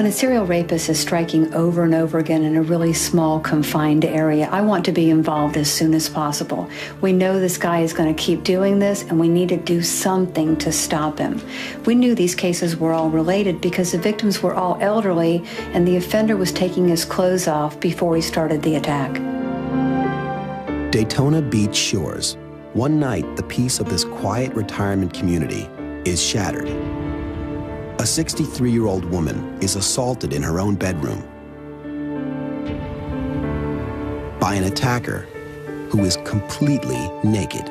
When a serial rapist is striking over and over again in a really small, confined area, I want to be involved as soon as possible. We know this guy is going to keep doing this, and we need to do something to stop him. We knew these cases were all related because the victims were all elderly, and the offender was taking his clothes off before he started the attack. Daytona Beach Shores. One night, the peace of this quiet retirement community is shattered. A 63-year-old woman is assaulted in her own bedroom by an attacker who is completely naked.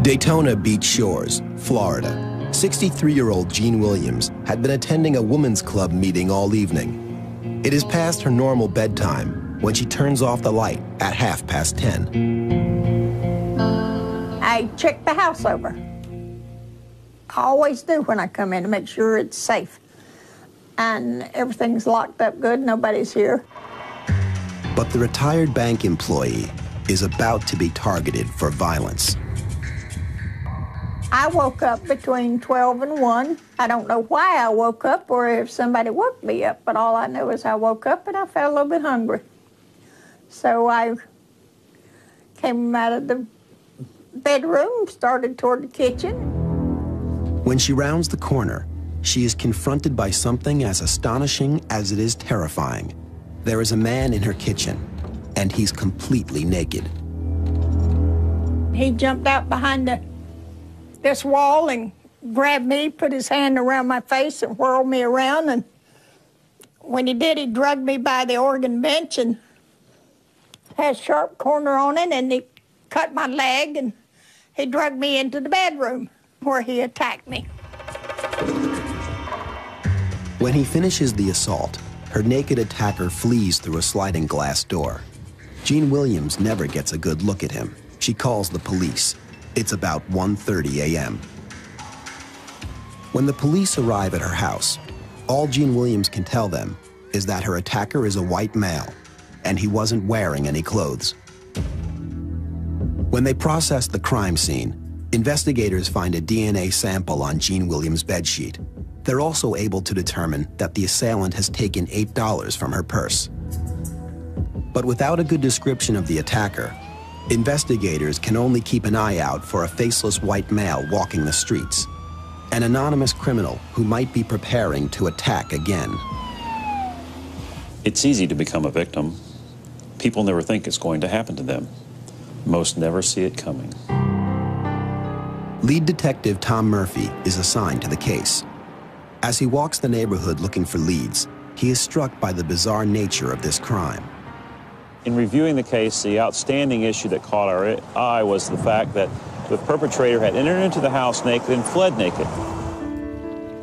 Daytona Beach Shores, Florida. 63-year-old Jean Williams had been attending a women's club meeting all evening. It is past her normal bedtime when she turns off the light at 10:30. I check the house over. I always do when I come in to make sure it's safe. And everything's locked up good, nobody's here. But the retired bank employee is about to be targeted for violence. I woke up between 12 and 1. I don't know why I woke up or if somebody woke me up, but all I know is I woke up and I felt a little bit hungry. So I came out of the bedroom, started toward the kitchen. When she rounds the corner, she is confronted by something as astonishing as it is terrifying. There is a man in her kitchen, and he's completely naked. He jumped out behind this wall and grabbed me, put his hand around my face and whirled me around. And when he did, he dragged me by the organ bench and had a sharp corner on it, and he cut my leg, and he dragged me into the bedroom where he attacked me. When he finishes the assault, her naked attacker flees through a sliding glass door. Jean Williams never gets a good look at him. She calls the police. It's about 1:30 a.m. When the police arrive at her house, all Jean Williams can tell them is that her attacker is a white male, and he wasn't wearing any clothes. When they process the crime scene, investigators find a DNA sample on Jean Williams' bedsheet. They're also able to determine that the assailant has taken $8 from her purse. But without a good description of the attacker, investigators can only keep an eye out for a faceless white male walking the streets, an anonymous criminal who might be preparing to attack again. It's easy to become a victim. People never think it's going to happen to them. Most never see it coming. Lead detective Tom Murphy is assigned to the case. As he walks the neighborhood looking for leads, he is struck by the bizarre nature of this crime. In reviewing the case, the outstanding issue that caught our eye was the fact that the perpetrator had entered into the house naked and fled naked.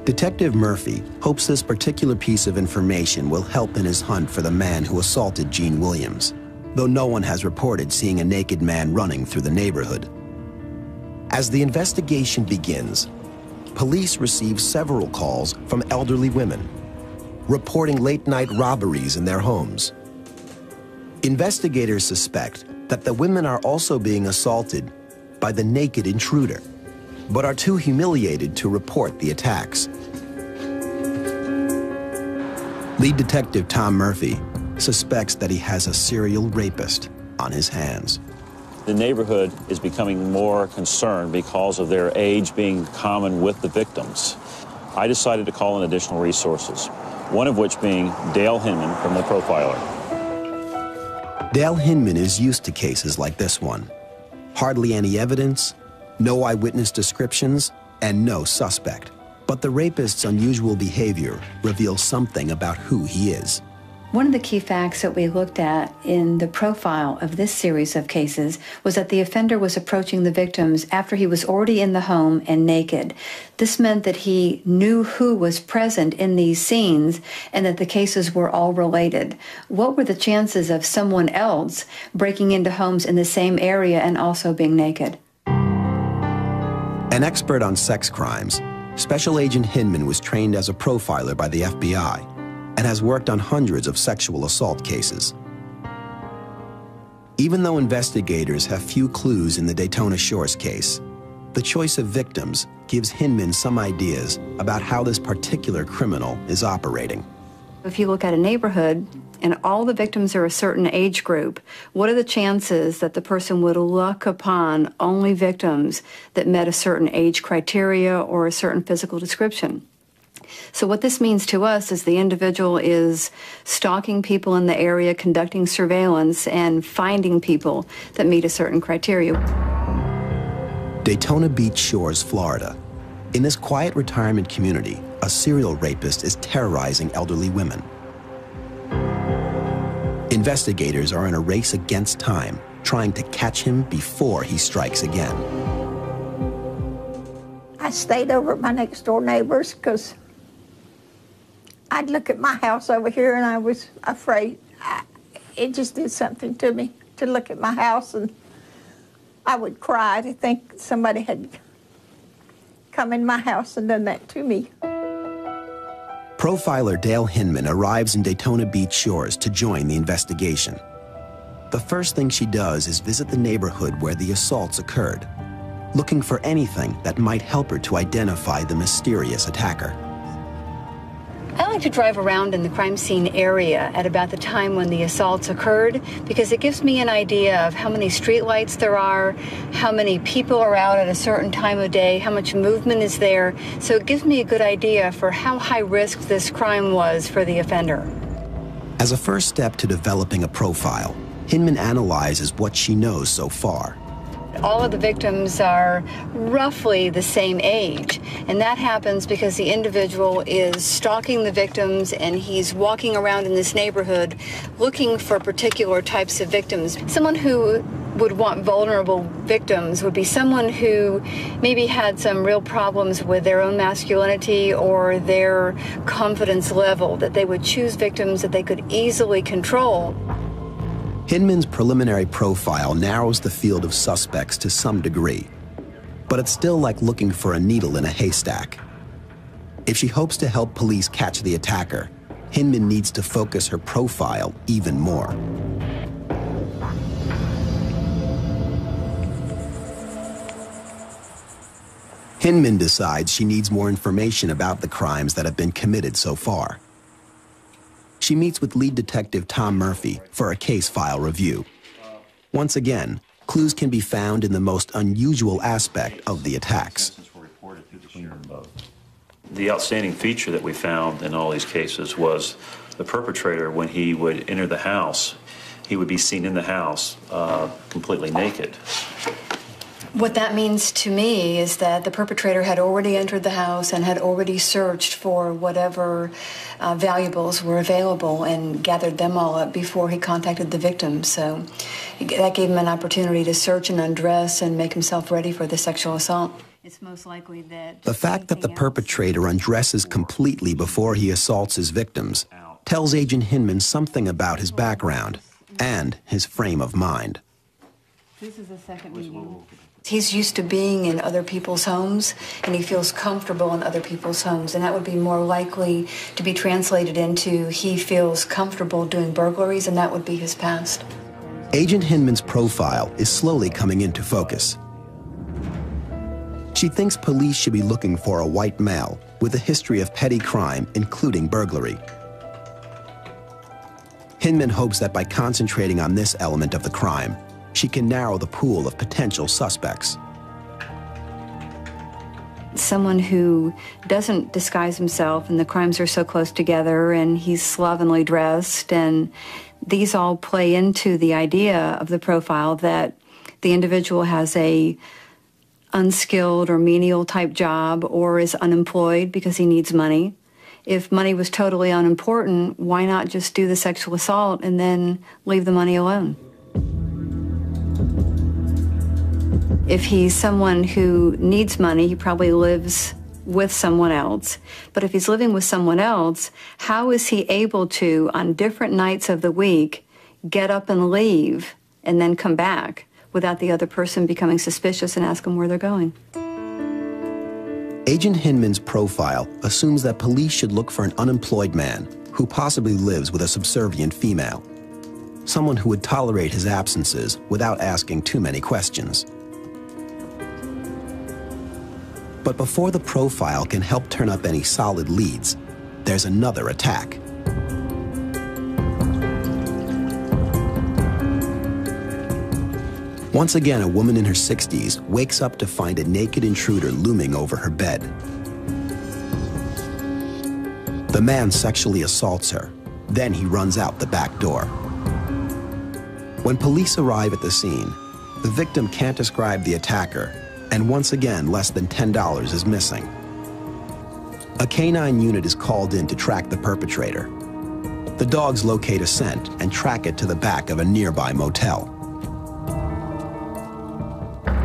Detective Murphy hopes this particular piece of information will help in his hunt for the man who assaulted Jean Williams, though no one has reported seeing a naked man running through the neighborhood. As the investigation begins, police receive several calls from elderly women, reporting late-night robberies in their homes. Investigators suspect that the women are also being assaulted by the naked intruder, but are too humiliated to report the attacks. Lead detective Tom Murphy suspects that he has a serial rapist on his hands. The neighborhood is becoming more concerned because of their age being common with the victims. I decided to call in additional resources, one of which being Dale Hinman from the Profiler. Dale Hinman is used to cases like this one. Hardly any evidence, no eyewitness descriptions, and no suspect. But the rapist's unusual behavior reveals something about who he is. One of the key facts that we looked at in the profile of this series of cases was that the offender was approaching the victims after he was already in the home and naked. This meant that he knew who was present in these scenes and that the cases were all related. What were the chances of someone else breaking into homes in the same area and also being naked? An expert on sex crimes, Special Agent Hinman was trained as a profiler by the FBI and has worked on hundreds of sexual assault cases. Even though investigators have few clues in the Daytona Shores case, the choice of victims gives Hinman some ideas about how this particular criminal is operating. If you look at a neighborhood and all the victims are a certain age group, what are the chances that the person would look upon only victims that met a certain age criteria or a certain physical description? So what this means to us is the individual is stalking people in the area, conducting surveillance, and finding people that meet a certain criteria. Daytona Beach Shores, Florida. In this quiet retirement community, a serial rapist is terrorizing elderly women. Investigators are in a race against time, trying to catch him before he strikes again. I stayed over at my next door neighbor's because I'd look at my house over here and I was afraid. It just did something to me to look at my house, and I would cry to think somebody had come in my house and done that to me. Profiler Dale Hinman arrives in Daytona Beach Shores to join the investigation. The first thing she does is visit the neighborhood where the assaults occurred, looking for anything that might help her to identify the mysterious attacker. I like to drive around in the crime scene area at about the time when the assaults occurred because it gives me an idea of how many streetlights there are, how many people are out at a certain time of day, how much movement is there. So it gives me a good idea for how high risk this crime was for the offender. As a first step to developing a profile, Hinman analyzes what she knows so far. All of the victims are roughly the same age, and that happens because the individual is stalking the victims and he's walking around in this neighborhood looking for particular types of victims. Someone who would want vulnerable victims would be someone who maybe had some real problems with their own masculinity or their confidence level, that they would choose victims that they could easily control. Hinman's preliminary profile narrows the field of suspects to some degree, but it's still like looking for a needle in a haystack. If she hopes to help police catch the attacker, Hinman needs to focus her profile even more. Hinman decides she needs more information about the crimes that have been committed so far. She meets with lead detective Tom Murphy for a case file review. Once again, clues can be found in the most unusual aspect of the attacks. The outstanding feature that we found in all these cases was the perpetrator, when he would enter the house, he would be seen in the house completely naked. What that means to me is that the perpetrator had already entered the house and had already searched for whatever valuables were available and gathered them all up before he contacted the victim. So that gave him an opportunity to search and undress and make himself ready for the sexual assault. It's most likely that the fact that the perpetrator undresses completely before he assaults his victims tells Agent Hinman something about his background and his frame of mind. This is a second review. He's used to being in other people's homes, and he feels comfortable in other people's homes, and that would be more likely to be translated into he feels comfortable doing burglaries, and that would be his past. Agent Hinman's profile is slowly coming into focus. She thinks police should be looking for a white male with a history of petty crime, including burglary. Hinman hopes that by concentrating on this element of the crime, she can narrow the pool of potential suspects. Someone who doesn't disguise himself, and the crimes are so close together, and he's slovenly dressed, and these all play into the idea of the profile that the individual has a unskilled or menial type job or is unemployed because he needs money. If money was totally unimportant, why not just do the sexual assault and then leave the money alone? If he's someone who needs money, he probably lives with someone else. But if he's living with someone else, how is he able to, on different nights of the week, get up and leave and then come back without the other person becoming suspicious and ask him where they're going? Agent Hinman's profile assumes that police should look for an unemployed man who possibly lives with a subservient female, someone who would tolerate his absences without asking too many questions. But before the profile can help turn up any solid leads, there's another attack. Once again, a woman in her 60s wakes up to find a naked intruder looming over her bed. The man sexually assaults her. Then he runs out the back door. When police arrive at the scene, the victim can't describe the attacker, and once again, less than $10 is missing. A canine unit is called in to track the perpetrator. The dogs locate a scent and track it to the back of a nearby motel.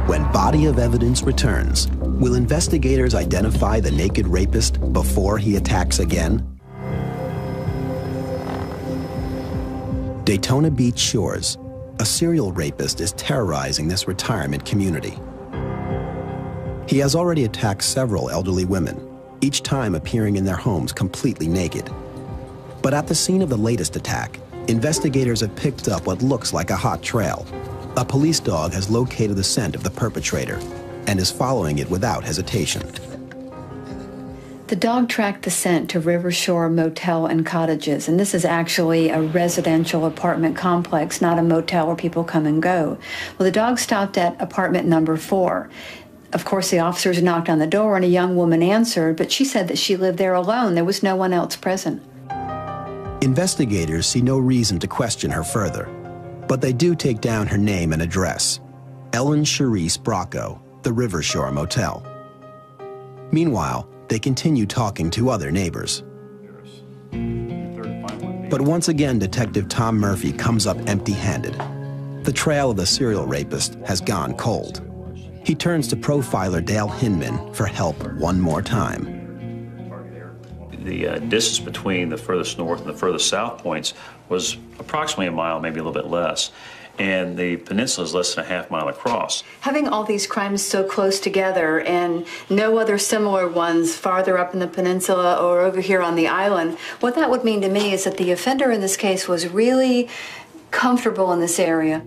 When body of evidence returns, will investigators identify the naked rapist before he attacks again? Daytona Beach shores. A serial rapist is terrorizing this retirement community. He has already attacked several elderly women, each time appearing in their homes completely naked. But at the scene of the latest attack, investigators have picked up what looks like a hot trail. A police dog has located the scent of the perpetrator and is following it without hesitation. The dog tracked the scent to Rivershore Motel and Cottages, and this is actually a residential apartment complex, not a motel where people come and go. Well, the dog stopped at apartment number 4. Of course, the officers knocked on the door and a young woman answered, but she said that she lived there alone. There was no one else present. Investigators see no reason to question her further, but they do take down her name and address: Ellen Charisse Bracco, the Rivershore Motel. Meanwhile, they continue talking to other neighbors. But once again, Detective Tom Murphy comes up empty-handed. The trail of the serial rapist has gone cold. He turns to profiler Dale Hinman for help one more time. The distance between the furthest north and the furthest south points was approximately a mile, maybe a little bit less. And the peninsula is less than a half mile across. Having all these crimes so close together and no other similar ones farther up in the peninsula or over here on the island, what that would mean to me is that the offender in this case was really comfortable in this area.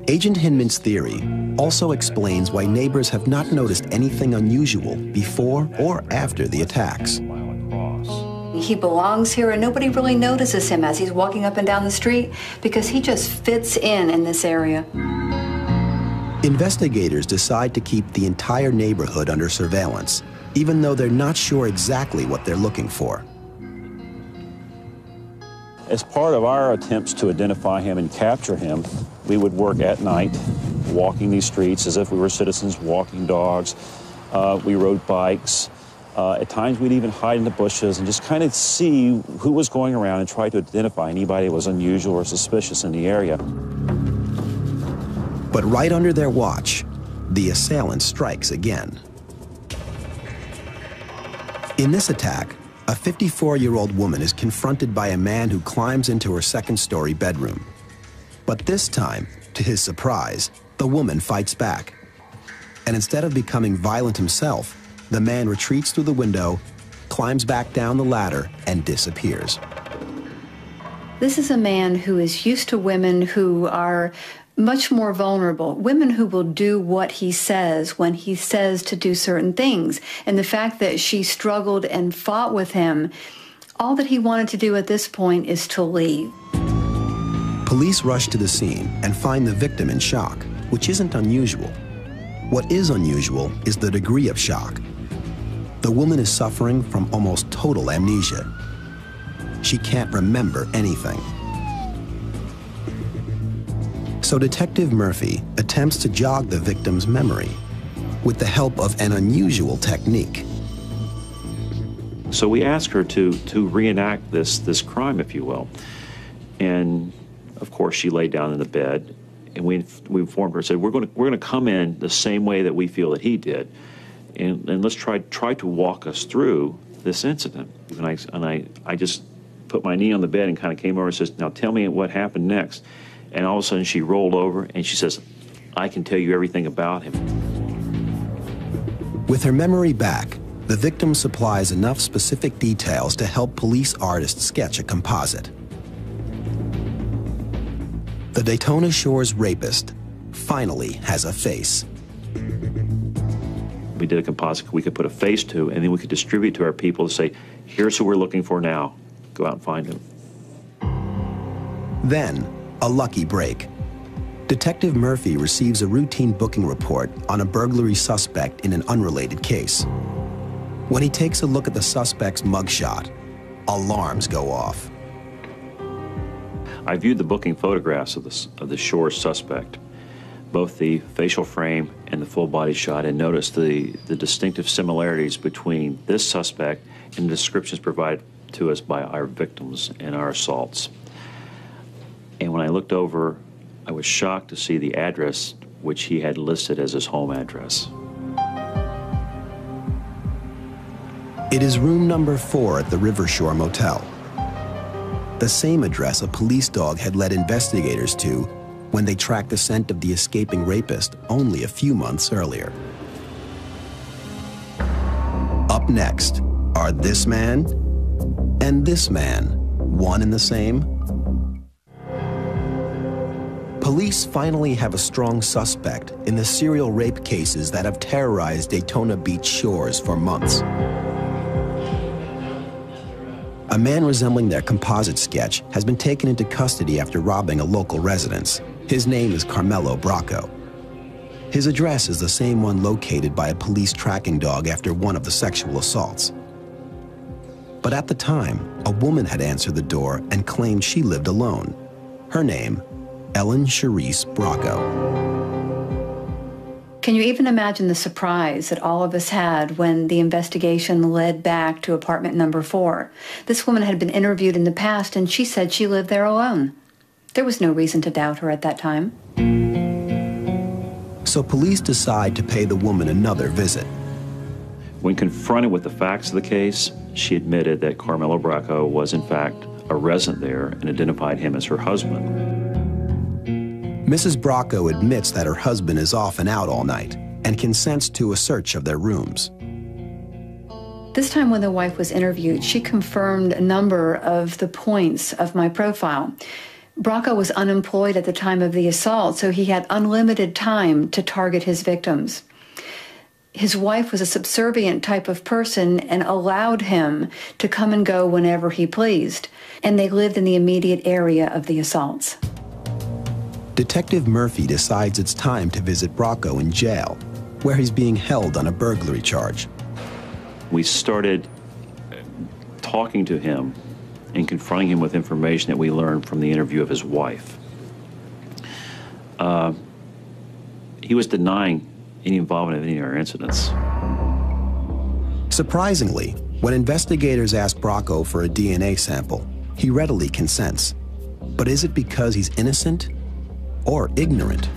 Agent Hinman's theory also explains why neighbors have not noticed anything unusual before or after the attacks. He belongs here and nobody really notices him as he's walking up and down the street because he just fits in this area. Investigators decide to keep the entire neighborhood under surveillance, even though they're not sure exactly what they're looking for. As part of our attempts to identify him and capture him, we would work at night, walking these streets as if we were citizens, walking dogs. We rode bikes. At times we'd even hide in the bushes and just kind of see who was going around and try to identify anybody that was unusual or suspicious in the area. But right under their watch, the assailant strikes again. In this attack, a 54-year-old woman is confronted by a man who climbs into her second-story bedroom. But this time, to his surprise, the woman fights back. And instead of becoming violent himself, the man retreats through the window, climbs back down the ladder, and disappears. This is a man who is used to women who are much more vulnerable, women who will do what he says when he says to do certain things. And the fact that she struggled and fought with him, all that he wanted to do at this point is to leave. Police rush to the scene and find the victim in shock, which isn't unusual. What is unusual is the degree of shock. The woman is suffering from almost total amnesia. She can't remember anything. So Detective Murphy attempts to jog the victim's memory with the help of an unusual technique. So we asked her to reenact this crime, if you will. And of course, she laid down in the bed, and we informed her, said, we're going to come in the same way that we feel that he did, and let's try to walk us through this incident. And I just put my knee on the bed and kind of came over and says, now tell me what happened next. And all of a sudden she rolled over and she says, I can tell you everything about him. With her memory back, the victim supplies enough specific details to help police artists sketch a composite. The Daytona Shores rapist finally has a face. We did a composite we could put a face to, and then we could distribute to our people to say, here's who we're looking for now. Go out and find him. Then, a lucky break. Detective Murphy receives a routine booking report on a burglary suspect in an unrelated case. When he takes a look at the suspect's mugshot, alarms go off. I viewed the booking photographs of the Shore suspect, both the facial frame and the full body shot, and noticed the distinctive similarities between this suspect and the descriptions provided to us by our victims and our assaults. And when I looked over, I was shocked to see the address which he had listed as his home address. It is room number 4 at the Rivershore Motel. The same address a police dog had led investigators to when they tracked the scent of the escaping rapist only a few months earlier. Up next are this man and this man, one and the same. Police finally have a strong suspect in the serial rape cases that have terrorized Daytona Beach shores for months. A man resembling their composite sketch has been taken into custody after robbing a local residence. His name is Carmelo Bracco. His address is the same one located by a police tracking dog after one of the sexual assaults. But at the time, a woman had answered the door and claimed she lived alone. Her name, Ellen Charisse Bracco. Can you even imagine the surprise that all of us had when the investigation led back to apartment number 4? This woman had been interviewed in the past, and she said she lived there alone. There was no reason to doubt her at that time. So police decide to pay the woman another visit. When confronted with the facts of the case, she admitted that Carmelo Bracco was in fact a resident there and identified him as her husband. Mrs. Bracco admits that her husband is off and out all night and consents to a search of their rooms. This time when the wife was interviewed, she confirmed a number of the points of my profile. Bracco was unemployed at the time of the assault, so he had unlimited time to target his victims. His wife was a subservient type of person and allowed him to come and go whenever he pleased, and they lived in the immediate area of the assaults. Detective Murphy decides it's time to visit Bracco in jail, where he's being held on a burglary charge. We started talking to him and confronting him with information that we learned from the interview of his wife. He was denying any involvement in any of our incidents. Surprisingly, when investigators ask Bracco for a DNA sample, he readily consents. But is it because he's innocent or ignorant?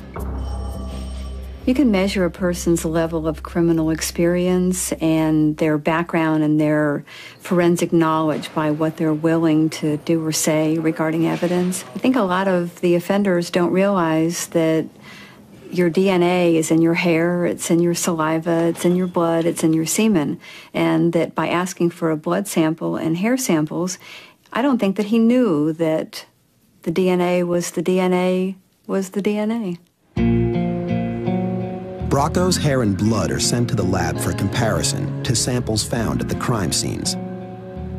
You can measure a person's level of criminal experience and their background and their forensic knowledge by what they're willing to do or say regarding evidence. I think a lot of the offenders don't realize that your DNA is in your hair, it's in your saliva, it's in your blood, it's in your semen, and that by asking for a blood sample and hair samples, I don't think that he knew that the DNA was the DNA was the DNA. Bracco's hair and blood are sent to the lab for comparison to samples found at the crime scenes.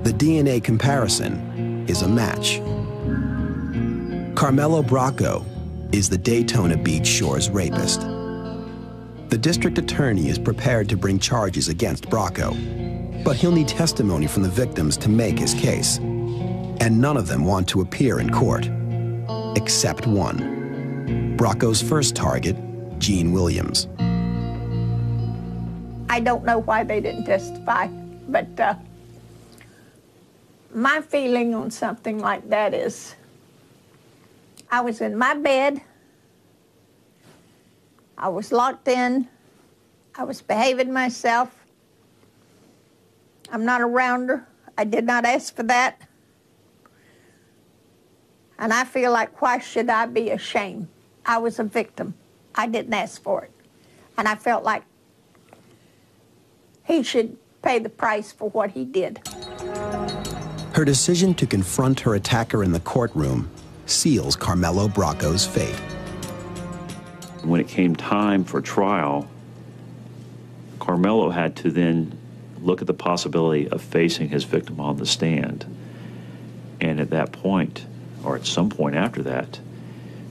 The DNA comparison is a match. Carmelo Bracco is the Daytona Beach Shores rapist. The district attorney is prepared to bring charges against Bracco, but he'll need testimony from the victims to make his case. And none of them want to appear in court, except one. Bracco's first target, Gene Williams. I don't know why they didn't testify, but My feeling on something like that is, I was in my bed, I was locked in, I was behaving myself. I'm not around her. I did not ask for that. And I feel like, why should I be ashamed? I was a victim. I didn't ask for it. And I felt like he should pay the price for what he did. Her decision to confront her attacker in the courtroom seals Carmelo Bracco's fate. When it came time for trial, Carmelo had to then look at the possibility of facing his victim on the stand. And at that point, or at some point after that,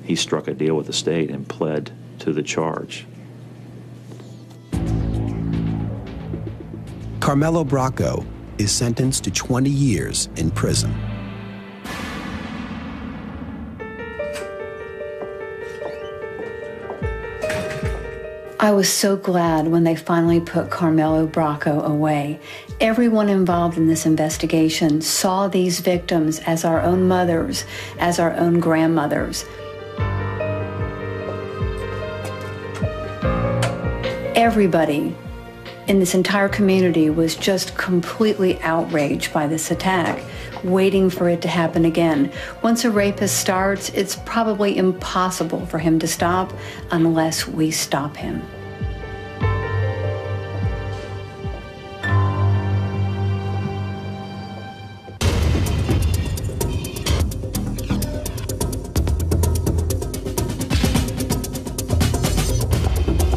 he struck a deal with the state and pled to the charge. Carmelo Bracco is sentenced to 20 years in prison. I was so glad when they finally put Carmelo Bracco away. Everyone involved in this investigation saw these victims as our own mothers, as our own grandmothers. Everybody in this entire community was just completely outraged by this attack, waiting for it to happen again. Once a rapist starts, it's probably impossible for him to stop unless we stop him.